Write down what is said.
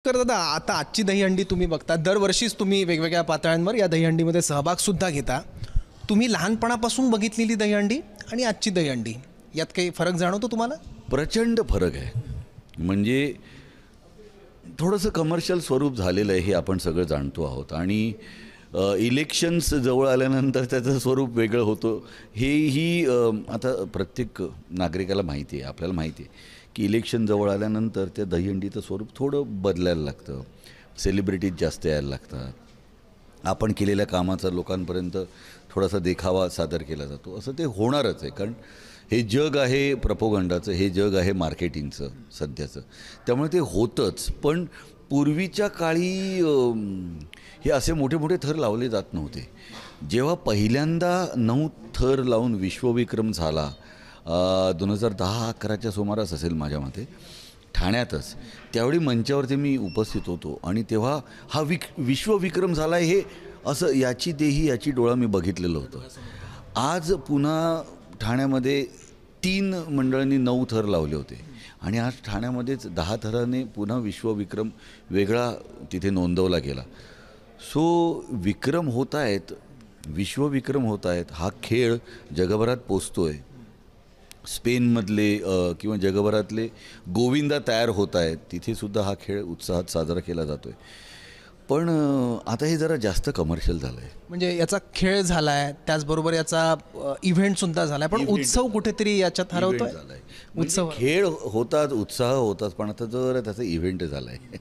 तर दादा आता आजची दहीहंडी तुम्ही बघता, दरवर्षीच तुम्ही वेगवेगळ्या पातळ्यांवर या दहीहंडीमध्ये सहभाग सुद्धा घेता. तुम्ही लहानपणापासून बघितलेली दहीहंडी आणि आजची दहीहंडी यात काही फरक जाणवतो तुम्हाला? प्रचंड फरक आहे. म्हणजे थोडंसं कमर्शियल स्वरूप झालेलं आहे हे आपण सगळं जाणतो आहोत आणि इलेक्शन्स जवळ आल्यानंतर त्याचं स्वरूप वेगळं होतं हेही आता प्रत्येक नागरिकाला माहिती आहे, आपल्याला माहिती आहे की इलेक्शन जवळ आल्यानंतर त्या दहीहंडीचं स्वरूप थोडं बदलायला लागतं. सेलिब्रिटीज जास्त यायला लागतात. आपण केलेल्या कामाचा लोकांपर्यंत थोडासा देखावा सादर केला जातो. असं ते होणारच आहे, कारण हे जग आहे प्रपोगंडाचं, हे जग आहे मार्केटिंगचं सध्याचं. त्यामुळे ते होतंच. पण पूर्वीच्या काळी हे असे मोठे मोठे थर लावले जात नव्हते. जेव्हा पहिल्यांदा 9 थर लावून विश्वविक्रम झाला 2010-11च्या सुमारास असेल माझ्या मते, ठाण्यातच. त्यावेळी मंचावरती मी उपस्थित होतो आणि तेव्हा हा विश्वविक्रम झाला आहे हे असं याची देही याची डोळा मी बघितलेलं होतं. आज पुन्हा ठाण्यामध्ये 3 मंडळांनी 9 थर लावले होते आणि आज ठाण्यामध्येच 10 थराने पुन्हा विश्वविक्रम वेगळा तिथे नोंदवला गेला. सो विक्रम होत आहेत, विश्वविक्रम होत आहेत. हा खेळ जगभरात पोचतो आहे. स्पेनमधले किंवा जगभरातले गोविंदा तयार होत आहेत, तिथेसुद्धा हा खेळ उत्साहात साजरा केला जातो आहे. पण आता हे जरा जास्त कमर्शियल झालं आहे. म्हणजे याचा खेळ झाला आहे, त्याचबरोबर याचा इव्हेंटसुद्धा झाला आहे, पण उत्सव कुठेतरी याच्यात हरवतोय. उत्सव खेळ होतात, उत्साह होतात, पण आता जर त्याचा इव्हेंट झाला आहे.